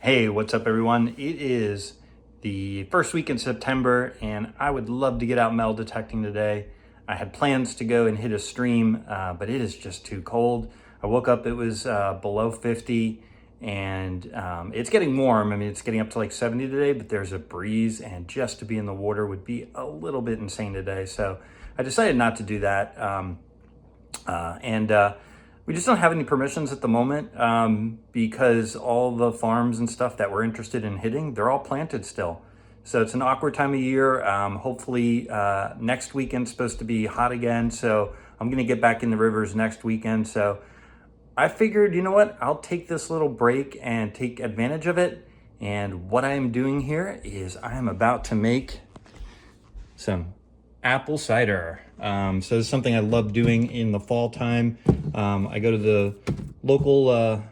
Hey, what's up everyone? It is the first week in September and I would love to get out metal detecting today. I had plans to go and hit a stream, but it is just too cold. I woke up, it was below 50 and it's getting warm. I mean, it's getting up to like 70 today, but there's a breeze and just to be in the water would be a little bit insane today. So I decided not to do that. We just don't have any permissions at the moment because all the farms and stuff that we're interested in hitting, they're all planted still. So it's an awkward time of year. Hopefully next weekend's supposed to be hot again. So I'm gonna get back in the rivers next weekend. So I figured, you know what, I'll take this little break and take advantage of it. And what I am doing here is I am about to make some apple cider. So this is something I love doing in the fall time. I go to the local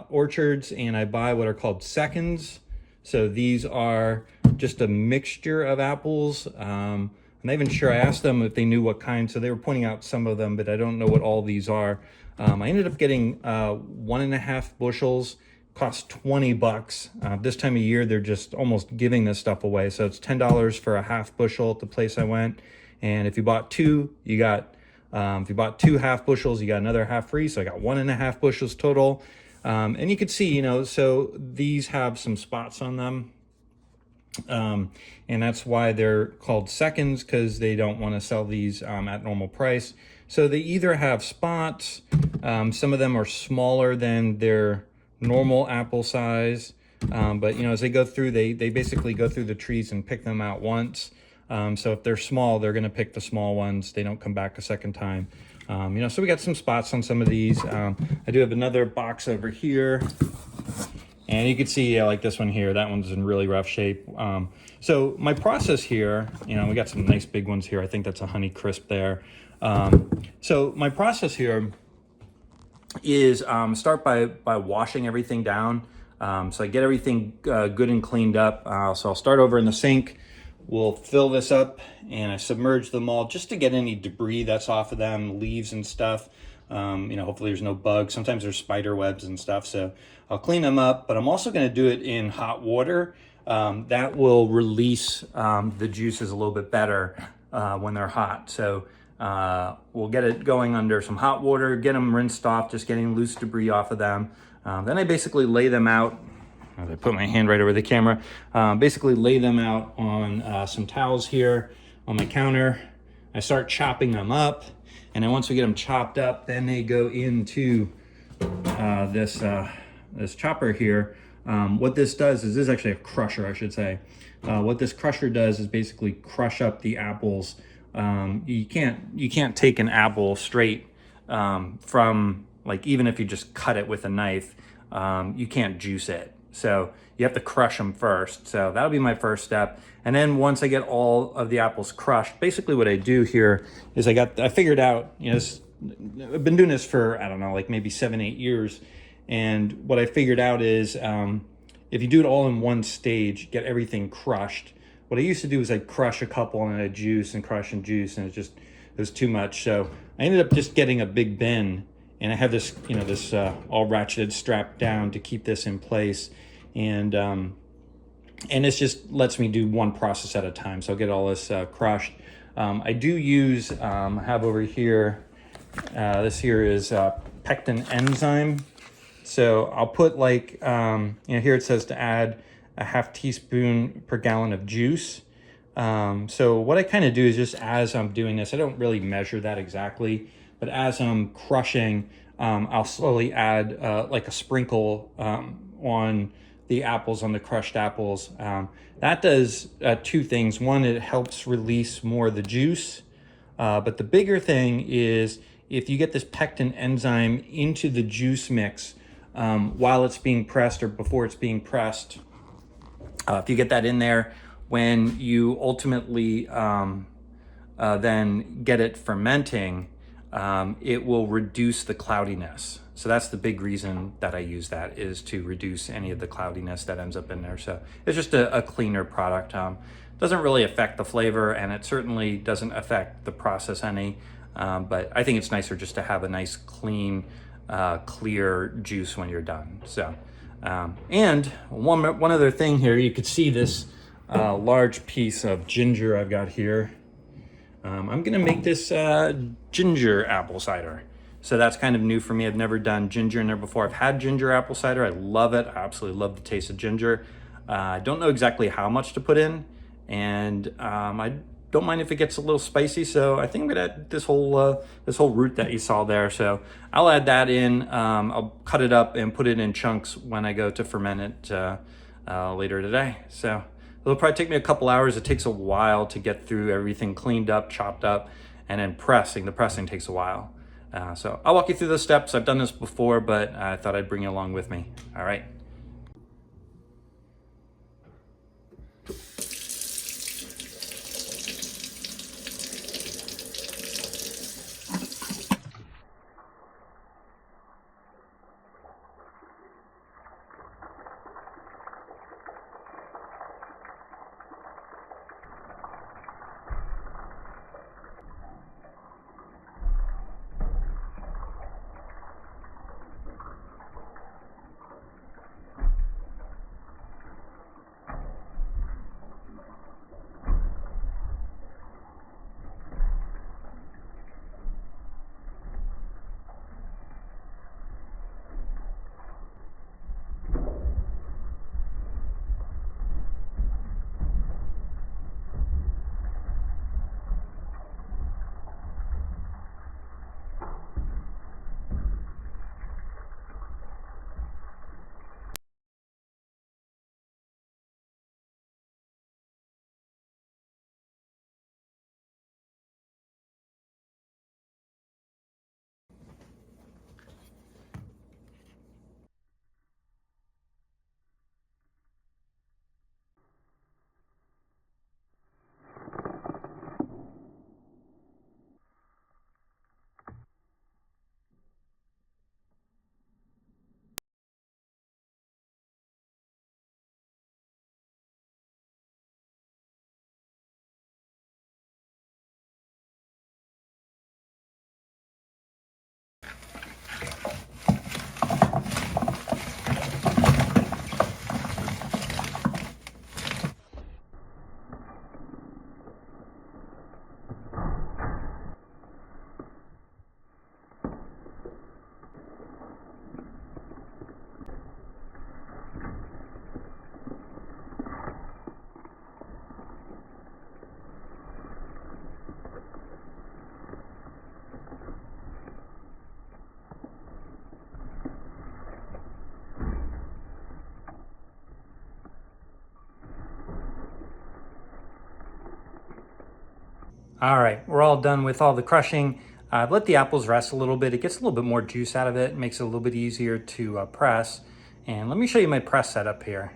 orchards and I buy what are called seconds. So these are just a mixture of apples. I'm not even sure, I asked them if they knew what kind, so they were pointing out some of them, but I don't know what all these are. I ended up getting 1.5 bushels, cost 20 bucks. This time of year, they're just almost giving this stuff away. So it's $10 for a half bushel at the place I went. And if you bought two, you got, if you bought 2 half bushels, you got another half free. So I got 1.5 bushels total. And you could see, you know, so these have some spots on them. And that's why they're called seconds, because they don't want to sell these at normal price. So they either have spots, some of them are smaller than their normal apple size, but you know, as they go through, they basically go through the trees and pick them out once. So if they're small, they're going to pick the small ones. They don't come back a second time. You know, so we got some spots on some of these. I do have another box over here. And you can see, like this one here, that one's in really rough shape. So my process here, you know, we got some nice big ones here. I think that's a Honey Crisp there. So my process here is start by washing everything down. So I get everything good and cleaned up. So I'll start over in the sink. We'll fill this up and I submerge them all just to get any debris that's off of them, leaves and stuff. You know, hopefully there's no bugs. Sometimes there's spider webs and stuff. So I'll clean them up, but I'm also going to do it in hot water. That will release the juices a little bit better when they're hot. So we'll get it going under some hot water, get them rinsed off, just getting loose debris off of them. Then I basically lay them out. I put my hand right over the camera. Basically lay them out on some towels here on my counter. I start chopping them up. And then once we get them chopped up, then they go into this chopper here. What this does is, this is actually a crusher, I should say. What this crusher does is basically crush up the apples. You can't take an apple straight from, like, even if you just cut it with a knife, you can't juice it. So you have to crush them first. So that'll be my first step. And then once I get all of the apples crushed, basically what I do here is I figured out, you know, I've been doing this for, I don't know, like maybe 7-8 years. And what I figured out is if you do it all in one stage, get everything crushed. What I used to do is I'd crush a couple and I'd juice and crush and juice, and it was too much. So I ended up just getting a big bin, and I have this, you know, this all ratcheted strapped down to keep this in place. And this just lets me do one process at a time. So I'll get all this crushed. I do use, I have over here, this here is pectin enzyme. So I'll put, like, you know, here it says to add a ½ teaspoon per gallon of juice. So what I kind of do is, just as I'm doing this, I don't really measure that exactly, but as I'm crushing, I'll slowly add like a sprinkle on the apples, on the crushed apples. That does 2 things. One, it helps release more of the juice. But the bigger thing is, if you get this pectin enzyme into the juice mix while it's being pressed or before it's being pressed, if you get that in there, when you ultimately then get it fermenting, it will reduce the cloudiness. So that's the big reason that I use that, is to reduce any of the cloudiness that ends up in there. So it's just a cleaner product. Doesn't really affect the flavor, and it certainly doesn't affect the process any. But I think it's nicer just to have a nice, clean, clear juice when you're done. So And one other thing here, you could see this large piece of ginger I've got here. I'm gonna make this ginger apple cider. So that's kind of new for me. I've never done ginger in there before. I've had ginger apple cider. I love it. I absolutely love the taste of ginger. I don't know exactly how much to put in, and I don't mind if it gets a little spicy. So I think I'm gonna add this whole root that you saw there. So I'll add that in. I'll cut it up and put it in chunks when I go to ferment it later today. So it'll probably take me a couple hours. It takes a while to get through everything cleaned up, chopped up, and then pressing. The pressing takes a while. So I'll walk you through the steps. I've done this before, but I thought I'd bring you along with me. All right. All right, we're all done with all the crushing. I've let the apples rest a little bit. It gets a little bit more juice out of it. Makes it a little bit easier to press. And let me show you my press setup here.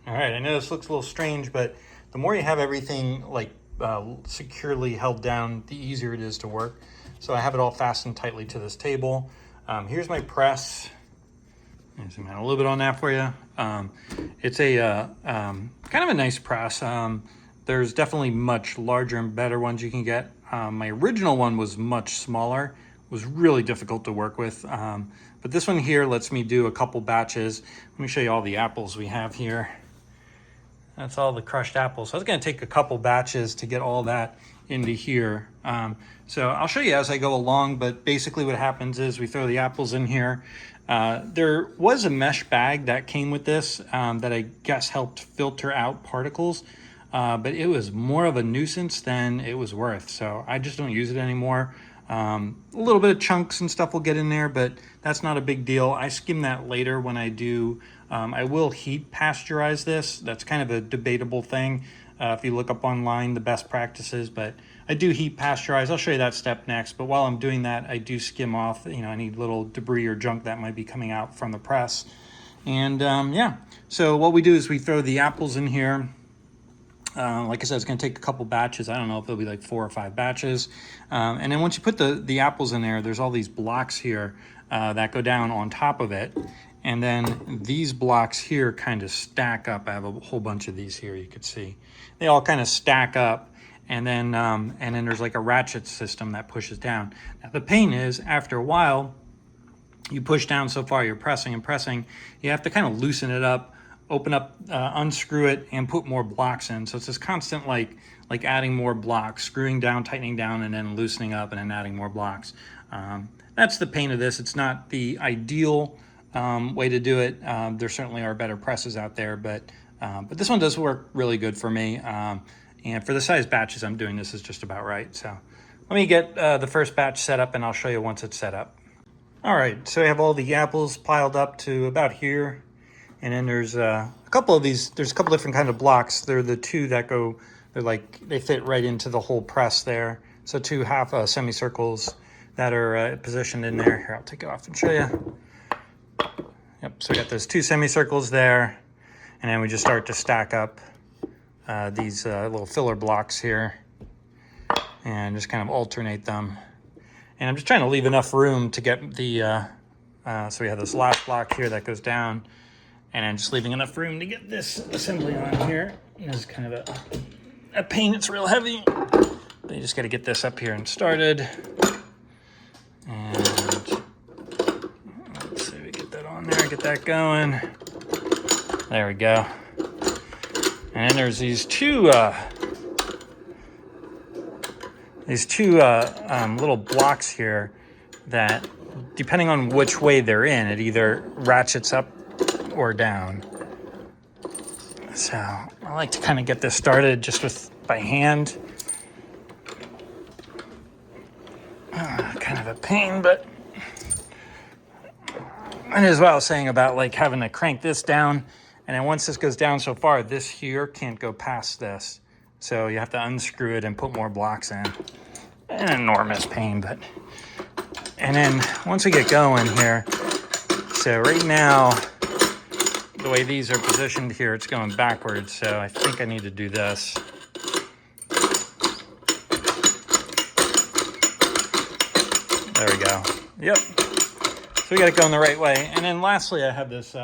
All right, I know this looks a little strange, but the more you have everything like securely held down, the easier it is to work. So I have it all fastened tightly to this table. Here's my press. Zoom out a little bit on that for you. It's a kind of a nice press. There's definitely much larger and better ones you can get. My original one was much smaller, was really difficult to work with. But this one here lets me do a couple batches. Let me show you all the apples we have here. That's all the crushed apples. So it's gonna take a couple batches to get all that into here. So I'll show you as I go along, but basically what happens is we throw the apples in here. There was a mesh bag that came with this that I guess helped filter out particles. But it was more of a nuisance than it was worth. So I just don't use it anymore. A little bit of chunks and stuff will get in there, but that's not a big deal. I skim that later when I do. I will heat pasteurize this. That's kind of a debatable thing. If you look up online, the best practices, but I do heat pasteurize. I'll show you that step next. But while I'm doing that, I do skim off, any little debris or junk that might be coming out from the press. And yeah, so what we do is we throw the apples in here. Like I said, it's going to take a couple batches. I don't know if it'll be like 4 or 5 batches. And then once you put the apples in there, there's all these blocks here that go down on top of it. And then these blocks here kind of stack up. I have a whole bunch of these here, you could see. They all kind of stack up. And then there's like a ratchet system that pushes down. Now, the pain is, after a while, you push down so far, you're pressing and pressing. You have to kind of loosen it up, open up, unscrew it, and put more blocks in. So it's this constant like adding more blocks, screwing down, tightening down, and then loosening up, and then adding more blocks. That's the pain of this. It's not the ideal way to do it. There certainly are better presses out there, but this one does work really good for me. And for the size batches I'm doing, this is just about right. So let me get the first batch set up, and I'll show you once it's set up. All right, so I have all the apples piled up to about here. And then there's a couple of these, there's a couple different kind of blocks. They're the two that go, they fit right into the whole press there. So two half semicircles that are positioned in there. Here, I'll take it off and show you. Yep, so I got those two semicircles there. And then we just start to stack up these little filler blocks here and just kind of alternate them. And I'm just trying to leave enough room to get the, so we have this last block here that goes down, and then just leaving enough room to get this assembly on here. And this is kind of a pain, it's real heavy. But you just got to get this up here and started. And let's see, we get that on there, get that going. There we go. And then there's these two little blocks here that, depending on which way they're in, it either ratchets up or down. So I like to kind of get this started just by hand. Kind of a pain, but and as well, I was saying about like having to crank this down, and then once this goes down so far, this here can't go past this. So you have to unscrew it and put more blocks in. An enormous pain, but... And then once we get going here, so right now, the way these are positioned here, it's going backwards. So I think I need to do this. There we go. Yep. So we got it going the right way. And then lastly, I have this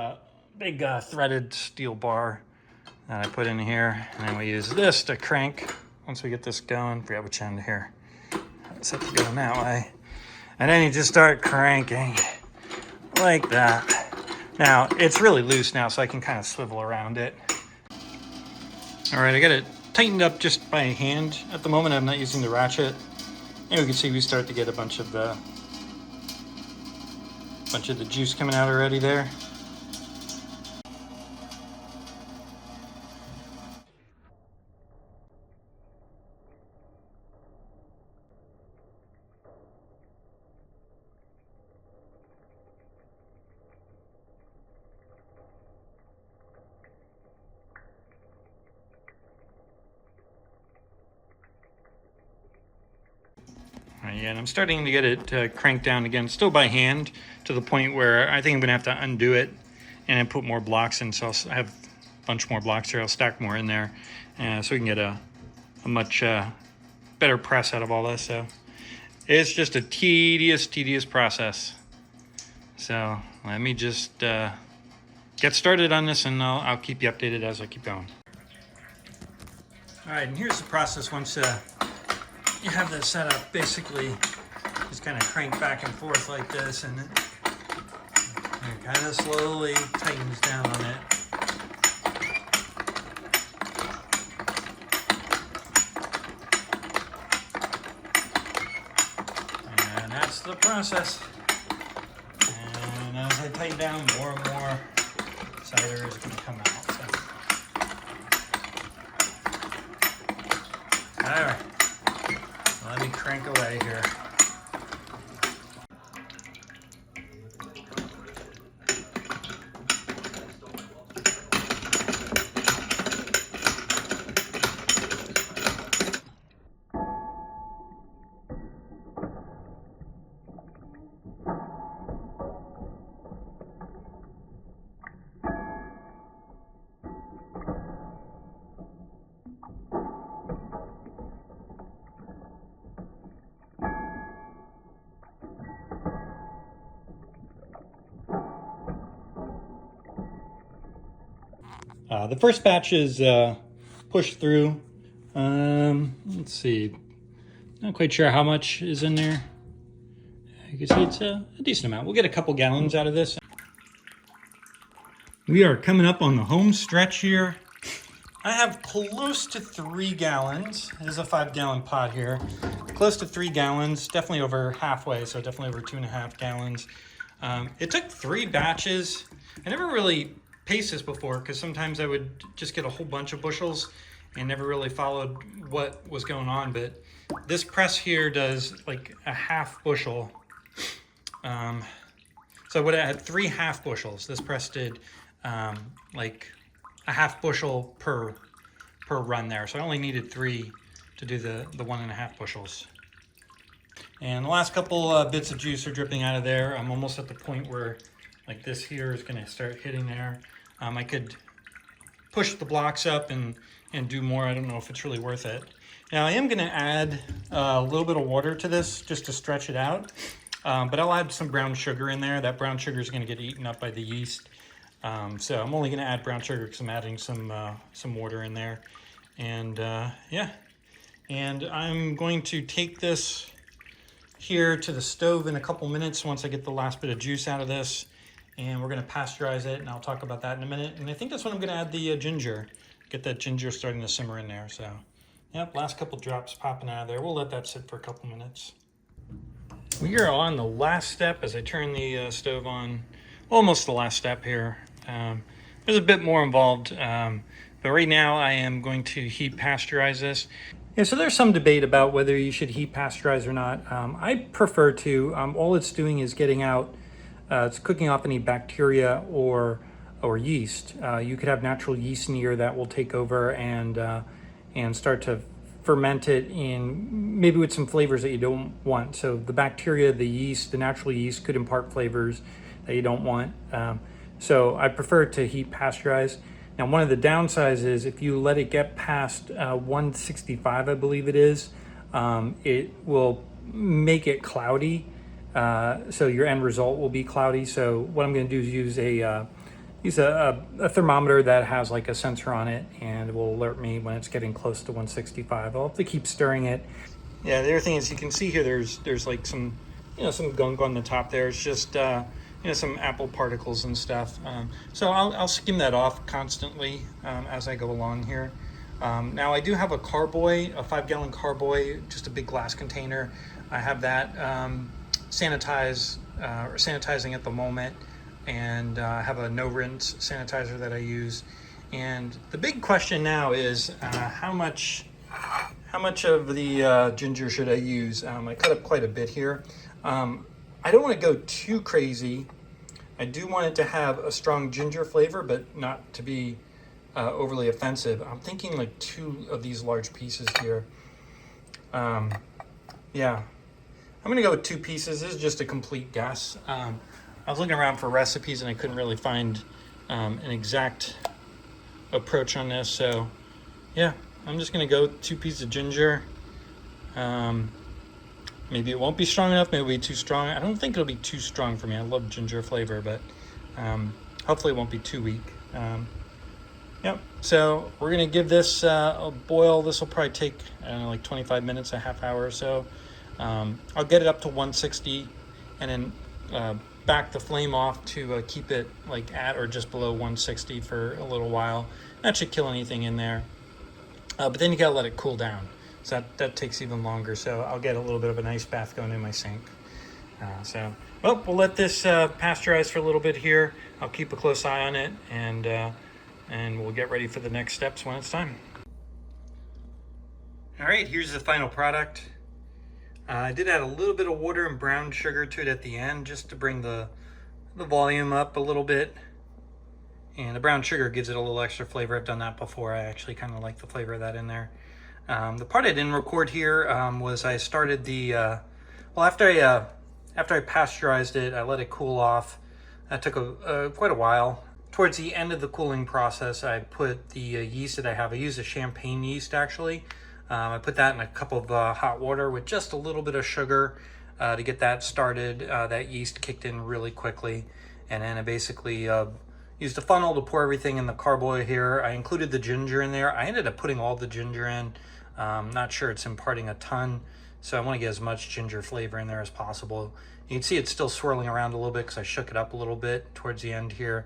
big threaded steel bar that I put in here. And then we use this to crank. Once we get this going, forget which end here. Set it going that way. And then you just start cranking like that. Now, it's really loose now, so I can kind of swivel around it. All right, I got it tightened up just by hand. At the moment, I'm not using the ratchet. And we can see we start to get a bunch of the juice coming out already there. Yeah, and I'm starting to get it cranked down again, still by hand, to the point where I think I'm going to have to undo it and then put more blocks in. So I'll have a bunch more blocks here. I'll stack more in there so we can get a much better press out of all this. So it's just a tedious process. So let me just get started on this, and I'll keep you updated as I keep going. All right, and here's the process once you have this set up. Basically just kind of crank back and forth like this, and it kind of slowly tightens down on it. And that's the process. And as I tighten down, more and more cider is going to come out. So. All right. Let me crank away here. The first batch is pushed through. Let's see, not quite sure how much is in there. You can see it's a decent amount. We'll get a couple gallons out of this. We are coming up on the home stretch here. I have close to 3 gallons. This is a 5-gallon pot here. Close to 3 gallons, definitely over halfway, so definitely over 2.5 gallons. It took 3 batches. I never really paced this before because sometimes I would just get a whole bunch of bushels and never really followed what was going on. But this press here does like a half bushel. So what I had 3 half bushels. This press did like a half bushel per run there. So I only needed 3 to do the 1.5 bushels. And the last couple bits of juice are dripping out of there. I'm almost at the point where like this here is going to start hitting there. I could push the blocks up and do more. I don't know if it's really worth it. Now I am going to add a little bit of water to this just to stretch it out. But I'll add some brown sugar in there. That brown sugar is going to get eaten up by the yeast. So I'm only going to add brown sugar because I'm adding some water in there. And yeah, and I'm going to take this here to the stove in a couple minutes once I get the last bit of juice out of this. And we're going to pasteurize it, and I'll talk about that in a minute. And I think that's when I'm going to add the ginger. Get that ginger starting to simmer in there. So, yep, last couple drops popping out of there. We'll let that sit for a couple minutes. We are on the last step as I turn the stove on. Almost the last step here. There's a bit more involved, but right now I am going to heat pasteurize this. Yeah, so there's some debate about whether you should heat pasteurize or not. I prefer to. All it's doing is getting out, it's cooking off any bacteria or yeast. You could have natural yeast in here that will take over and start to ferment it in maybe with some flavors that you don't want. So the bacteria, the yeast, the natural yeast could impart flavors that you don't want. So I prefer to heat pasteurize. Now, one of the downsides is if you let it get past 165, I believe it is, it will make it cloudy. So your end result will be cloudy. So what I'm going to do is use a thermometer that has like a sensor on it, and it will alert me when it's getting close to 165. I'll have to keep stirring it. Yeah, the other thing is you can see here there's like some gunk on the top there. It's just some apple particles and stuff. So I'll skim that off constantly as I go along here. Now I do have a carboy, a 5-gallon carboy, just a big glass container. I have that sanitizing at the moment, and I have a no rinse sanitizer that I use. And the big question now is how much of the ginger should I use? I cut up quite a bit here. I don't want to go too crazy. I do want it to have a strong ginger flavor, but not to be overly offensive. I'm thinking like 2 of these large pieces here. Yeah, I'm gonna go with 2 pieces. This is just a complete guess. I was looking around for recipes and I couldn't really find an exact approach on this. So yeah, I'm just gonna go 2 pieces of ginger. Maybe it won't be strong enough, maybe it'll be too strong. I don't think it'll be too strong for me. I love ginger flavor, but hopefully it won't be too weak. Yep, so we're gonna give this a boil. This will probably take, I don't know, like 25 minutes, a half hour or so. I'll get it up to 160 and then back the flame off to keep it like at or just below 160 for a little while. That should kill anything in there. But then you gotta let it cool down. So that takes even longer. So I'll get a little bit of an ice bath going in my sink. Well, we'll let this pasteurize for a little bit here. I'll keep a close eye on it, and we'll get ready for the next steps when it's time. All right, here's the final product. I did add a little bit of water and brown sugar to it at the end just to bring the volume up a little bit. And the brown sugar gives it a little extra flavor. I've done that before. I actually kind of like the flavor of that in there. The part I didn't record here was I started the, after I pasteurized it, I let it cool off. That took quite a while. Towards the end of the cooling process, I put the yeast that I have. I use a champagne yeast actually. I put that in a cup of hot water with just a little bit of sugar to get that started. That yeast kicked in really quickly. And then I basically used a funnel to pour everything in the carboy here. I included the ginger in there. I ended up putting all the ginger in. Not sure it's imparting a ton, so I want to get as much ginger flavor in there as possible. You can see it's still swirling around a little bit because I shook it up a little bit towards the end here,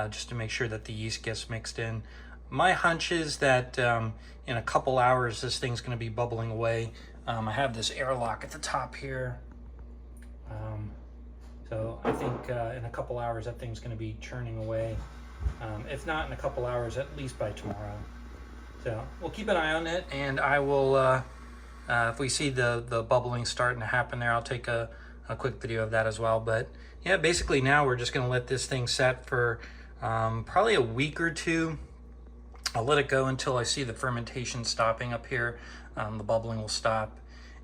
just to make sure that the yeast gets mixed in. My hunch is that in a couple hours, this thing's going to be bubbling away. I have this airlock at the top here. So I think in a couple hours, that thing's going to be churning away. If not in a couple hours, at least by tomorrow. So we'll keep an eye on it, and I will, if we see the bubbling starting to happen there, I'll take a quick video of that as well. But yeah, basically now we're just going to let this thing set for probably a week or two. I'll let it go until I see the fermentation stopping up here. The bubbling will stop,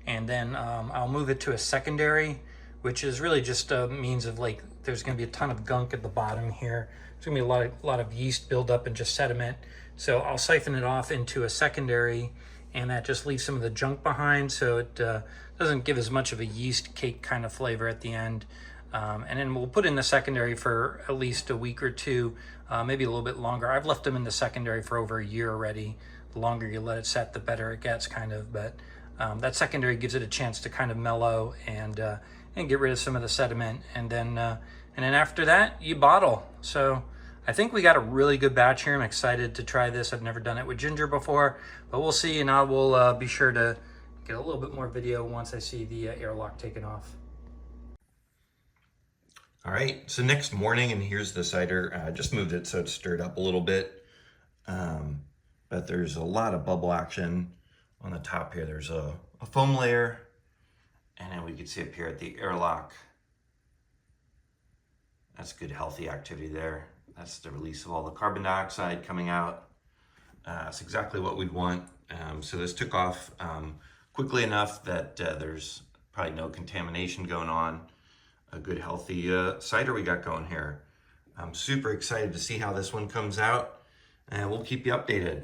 and then I'll move it to a secondary, which is really just a means of, like, there's going to be a ton of gunk at the bottom here. There's going to be a lot of yeast build up and just sediment. So I'll siphon it off into a secondary, and that just leaves some of the junk behind, so it doesn't give as much of a yeast cake kind of flavor at the end. And then we'll put in the secondary for at least a week or two, maybe a little bit longer. I've left them in the secondary for over a year already. The longer you let it set, the better it gets, kind of. But that secondary gives it a chance to kind of mellow and get rid of some of the sediment. And then after that, you bottle. So I think we got a really good batch here. I'm excited to try this. I've never done it with ginger before, but we'll see. And I will be sure to get a little bit more video once I see the airlock taken off. All right, so next morning, and here's the cider. I just moved it so it's stirred up a little bit, but there's a lot of bubble action on the top here. There's a foam layer, and then we can see up here at the airlock. That's good, healthy activity there. That's the release of all the carbon dioxide coming out. That's exactly what we'd want. So this took off quickly enough that there's probably no contamination going on. A good, healthy cider we got going here. I'm super excited to see how this one comes out, and we'll keep you updated.